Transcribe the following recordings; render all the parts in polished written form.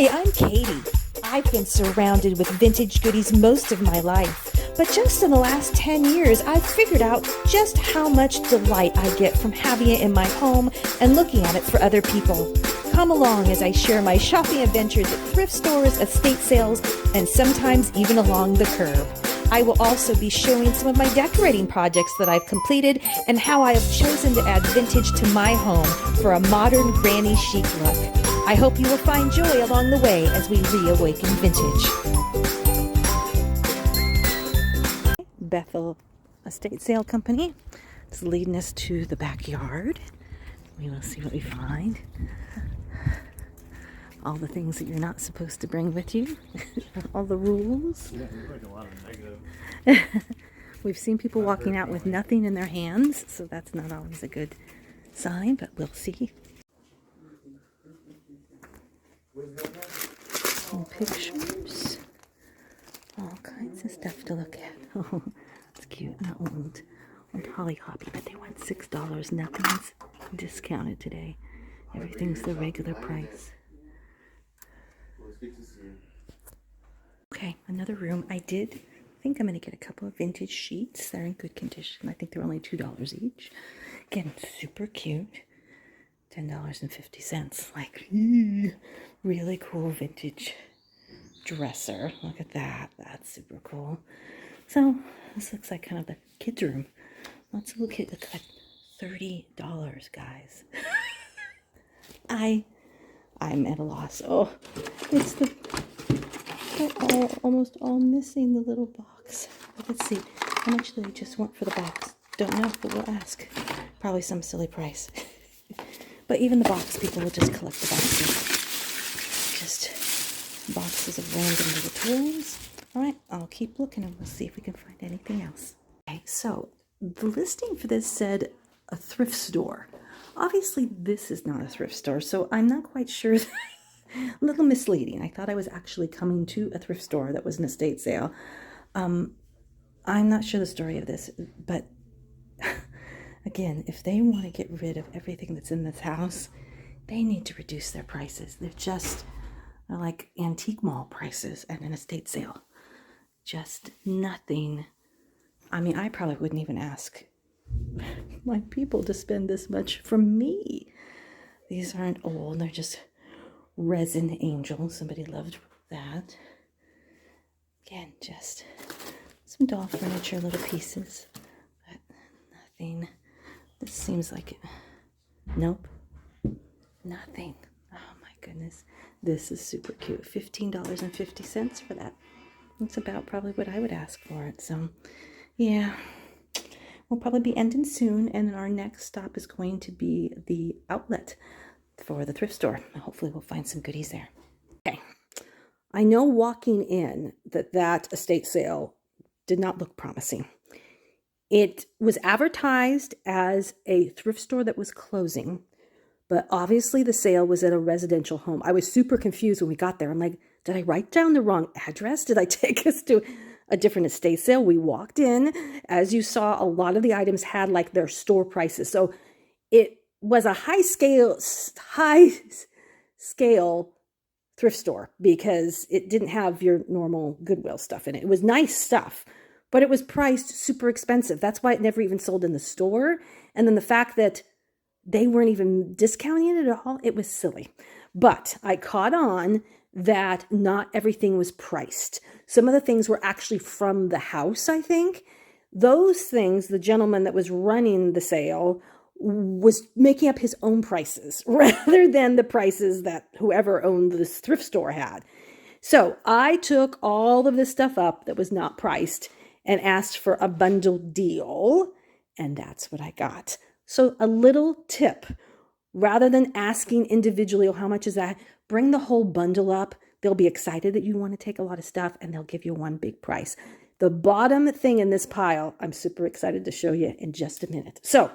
Hi, I'm Katie. I've been surrounded with vintage goodies most of my life, but just in the last 10 years, I've figured out just how much delight I get from having it in my home and looking at it for other people. Come along as I share my shopping adventures at thrift stores, estate sales, and sometimes even along the curb. I will also be showing some of my decorating projects that I've completed and how I have chosen to add vintage to my home for a modern granny chic look. I hope you will find joy along the way as we reawaken vintage. Bethel Estate Sale Company is leading us to the backyard. We will see what we find. All the things that you're not supposed to bring with you. All the rules. Yeah, there's like a lot of negative. We've seen people walking out with nothing in their hands, so that's not always a good sign, but we'll see. Some pictures. All kinds of stuff to look at. Oh, it's cute. Not old Holly Hoppy, but they want $6. Nothing's discounted today. Everything's the regular price. Okay, another room. I think I'm going to get a couple of vintage sheets. They're in good condition. I think they're only $2 each. Again, super cute. $10.50. Like, really cool vintage dresser. Look at that. That's super cool. So, this looks like kind of the kids' room. Lots of little kids. Look at $30, guys. I'm at a loss. Oh, it's they're almost all missing the little box. Let's see. How much do they just want for the box? Don't know, but we'll ask. Probably some silly price. But even the box, people will just collect the boxes. Just boxes of random little toys. All right, I'll keep looking and we'll see if we can find anything else. Okay, so the listing for this said a thrift store. Obviously, this is not a thrift store, so I'm not quite sure. A little misleading. I thought I was actually coming to a thrift store that was an estate sale. I'm not sure the story of this, but again, if they want to get rid of everything that's in this house, they need to reduce their prices. They're like antique mall prices at an estate sale. Just nothing. I mean, I probably wouldn't even ask my people to spend this much from me. These aren't old. They're just resin angels. Somebody loved that. Again, just some doll furniture, little pieces, but nothing. This seems like it. Nope. Nothing. Oh my goodness. This is super cute. $15.50 for that. That's about probably what I would ask for it. So, yeah. We'll probably be ending soon, and then our next stop is going to be the outlet for the thrift store. Hopefully we'll find some goodies there. Okay. I know walking in that estate sale did not look promising. It was advertised as a thrift store that was closing, but obviously the sale was at a residential home. I was super confused when we got there. I'm like, did I write down the wrong address? Did I take us to a different estate sale? We walked in. As you saw, a lot of the items had like their store prices. So it was a high scale thrift store because it didn't have your normal Goodwill stuff in it. It was nice stuff, but it was priced super expensive. That's why it never even sold in the store. And then the fact that they weren't even discounting it at all, it was silly. But I caught on that not everything was priced. Some of the things were actually from the house, I think. Those things, the gentleman that was running the sale was making up his own prices rather than the prices that whoever owned this thrift store had. So I took all of this stuff up that was not priced and asked for a bundle deal, and that's what I got. So a little tip, rather than asking individually, oh, how much is that? Bring the whole bundle up. They'll be excited that you want to take a lot of stuff, and they'll give you one big price. The bottom thing in this pile, I'm super excited to show you in just a minute. So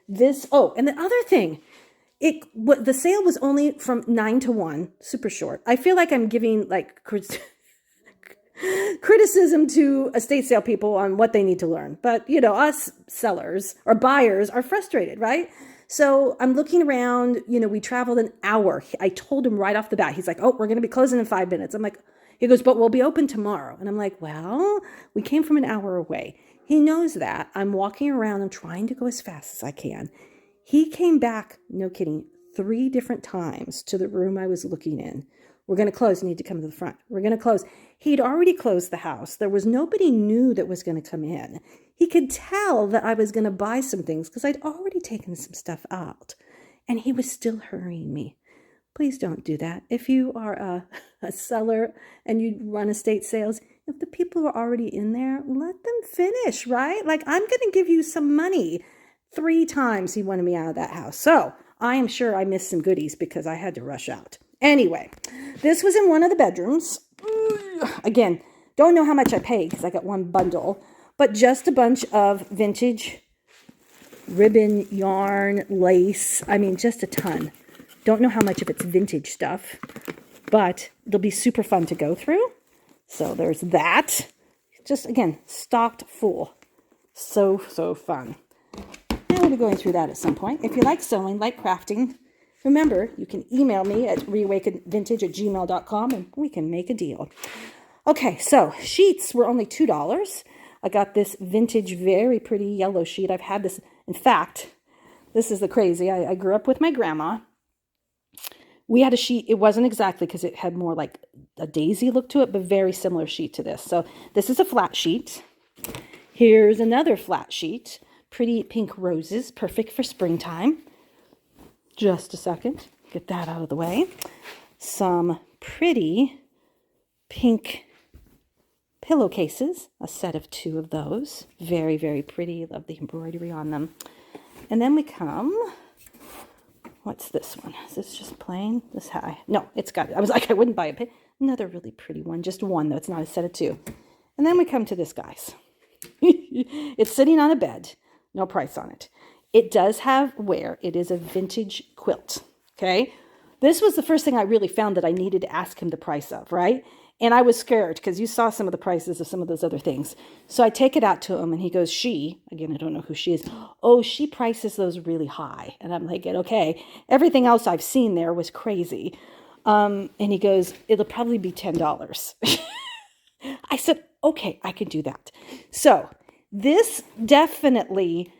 and the other thing, the sale was only from 9 to 1, super short. I feel like I'm giving like criticism to estate sale people on what they need to learn. But, us sellers or buyers are frustrated, right? So I'm looking around, we traveled an hour. I told him right off the bat, he's like, oh, we're going to be closing in 5 minutes. I'm like, he goes, but we'll be open tomorrow. And I'm like, well, we came from an hour away. He knows that. I'm walking around. I'm trying to go as fast as I can. He came back, no kidding, 3 different times to the room I was looking in. We're going to close. You need to come to the front. We're going to close. He'd already closed the house. There was nobody new that was going to come in. He could tell that I was going to buy some things because I'd already taken some stuff out. And he was still hurrying me. Please don't do that. If you are a seller and you run estate sales, if the people are already in there, let them finish, right? Like, I'm going to give you some money. 3 times he wanted me out of that house. So I am sure I missed some goodies because I had to rush out. Anyway, this was in one of the bedrooms. Again, don't know how much I paid because I got one bundle, but just a bunch of vintage ribbon, yarn, lace. I mean, just a ton. Don't know how much of it's vintage stuff, but it'll be super fun to go through. So there's that. Just, again, stocked full. So fun. And we'll be going through that at some point. If you like sewing, like crafting, remember, you can email me at reawakenvintage@gmail.com and we can make a deal. Okay, so sheets were only $2. I got this vintage, very pretty yellow sheet. I've had this. In fact, this is the crazy. I grew up with my grandma. We had a sheet. It wasn't exactly because it had more like a daisy look to it, but very similar sheet to this. So this is a flat sheet. Here's another flat sheet. Pretty pink roses, perfect for springtime. Just a second, get that out of the way. Some pretty pink pillowcases, a set of 2 of those. Very, very pretty. Love the embroidery on them. And then we come, what's this one? Is this just plain? This high? No, it's got it. I was like, I wouldn't buy a pin. Another really pretty one, just one though. It's not a set of 2. And then we come to this, guys. It's sitting on a bed. No price on it. It does have wear. It is a vintage quilt, okay? This was the first thing I really found that I needed to ask him the price of, right? And I was scared because you saw some of the prices of some of those other things. So I take it out to him and he goes, again, I don't know who she is. Oh, she prices those really high. And I'm like, okay. Everything else I've seen there was crazy. And he goes, it'll probably be $10. I said, okay, I can do that. So this definitely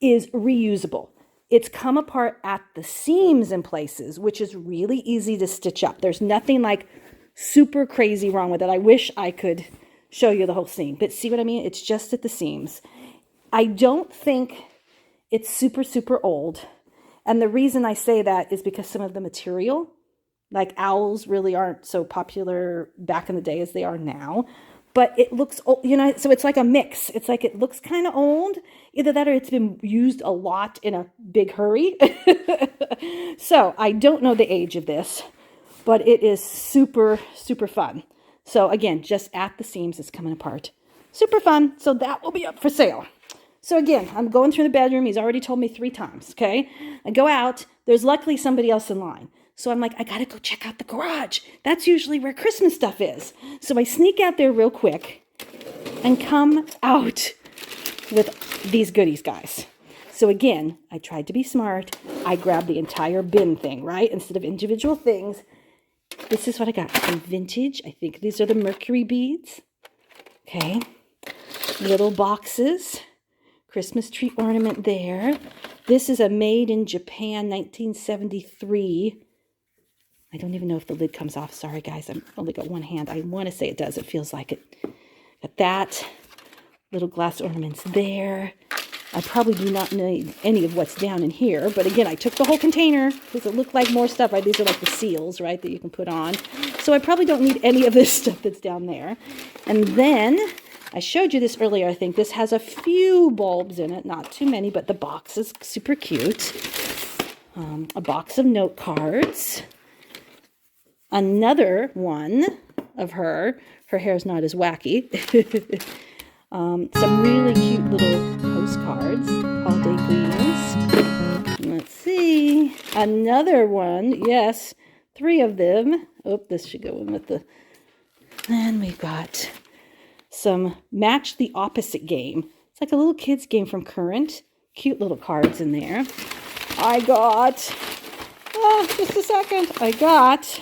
is reusable. It's come apart at the seams in places, which is really easy to stitch up. There's nothing like super crazy wrong with it. I wish I could show you the whole seam, but see what I mean? It's just at the seams. I don't think it's super, super old. And the reason I say that is because some of the material, like owls really aren't so popular back in the day as they are now. But it looks old, so it's like a mix. It's like it looks kind of old. Either that or it's been used a lot in a big hurry. So I don't know the age of this, but it is super, super fun. So again, just at the seams, it's coming apart. Super fun. So that will be up for sale. So again, I'm going through the bedroom. He's already told me 3 times, okay? I go out. There's luckily somebody else in line. So I'm like, I got to go check out the garage. That's usually where Christmas stuff is. So I sneak out there real quick and come out with these goodies, guys. So again, I tried to be smart. I grabbed the entire bin thing, right? Instead of individual things. This is what I got. Some vintage. I think these are the mercury beads. Okay. Little boxes. Christmas tree ornament there. This is a made in Japan 1973. I don't even know if the lid comes off. Sorry, guys. I've only got one hand. I want to say it does. It feels like it. Got that. Little glass ornaments there. I probably do not need any of what's down in here. But again, I took the whole container because it looked like more stuff, right? These are like the seals, right, that you can put on. So I probably don't need any of this stuff that's down there. And then I showed you this earlier. I think this has a few bulbs in it. Not too many, but the box is super cute. A box of note cards. Another one of her. Her hair's not as wacky. Some really cute little postcards. Holiday greetings. Let's see. Another one. Yes. 3 of them. Oh, this should go in with the... And we've got some Match the Opposite game. It's like a little kid's game from Current. Cute little cards in there. I got, just a second, I got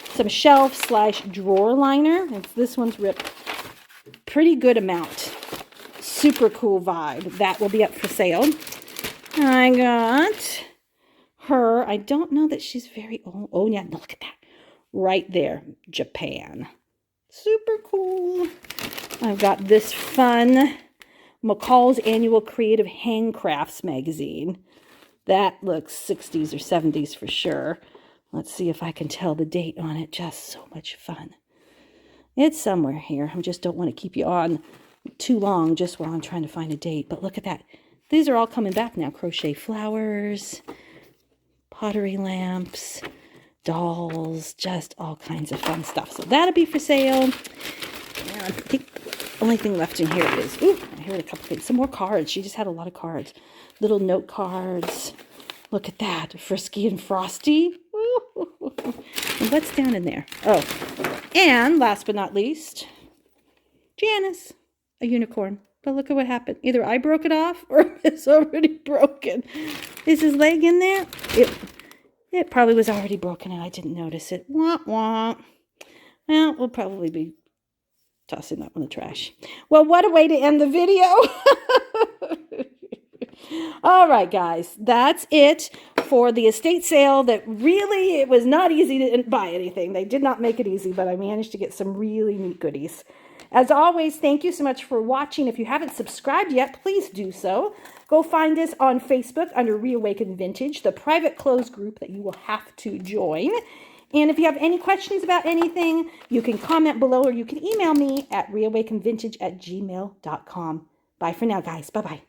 some shelf/drawer liner. This one's ripped pretty good amount. Super cool vibe. That will be up for sale. I got her. I don't know that she's very old. Oh, yeah, look at that. Right there. Japan. Super cool. I've got this fun McCall's Annual Creative Handcrafts magazine. That looks 60s or 70s for sure. Let's see if I can tell the date on it. Just so much fun. It's somewhere here. I just don't want to keep you on too long just while I'm trying to find a date. But look at that. These are all coming back now. Crochet flowers, pottery lamps, dolls, just all kinds of fun stuff. So that'll be for sale. And I think the only thing left in here is, ooh, I heard a couple things. Some more cards. She just had a lot of cards. Little note cards. Look at that. Frisky and Frosty. Ooh. And what's down in there? Oh, and last but not least, Janice, a unicorn. But look at what happened. Either I broke it off or it's already broken. Is his leg in there? It probably was already broken and I didn't notice it. Wah, wah. Well, we'll probably be tossing that in the trash. Well, what a way to end the video. All right, guys. That's it for the estate sale that really, it was not easy to buy anything. They did not make it easy, but I managed to get some really neat goodies. As always, thank you so much for watching. If you haven't subscribed yet, please do so. Go find us on Facebook under Reawaken Vintage, the private closed group that you will have to join. And if you have any questions about anything, you can comment below or you can email me at reawakenvintage@gmail.com. Bye for now, guys. Bye-bye.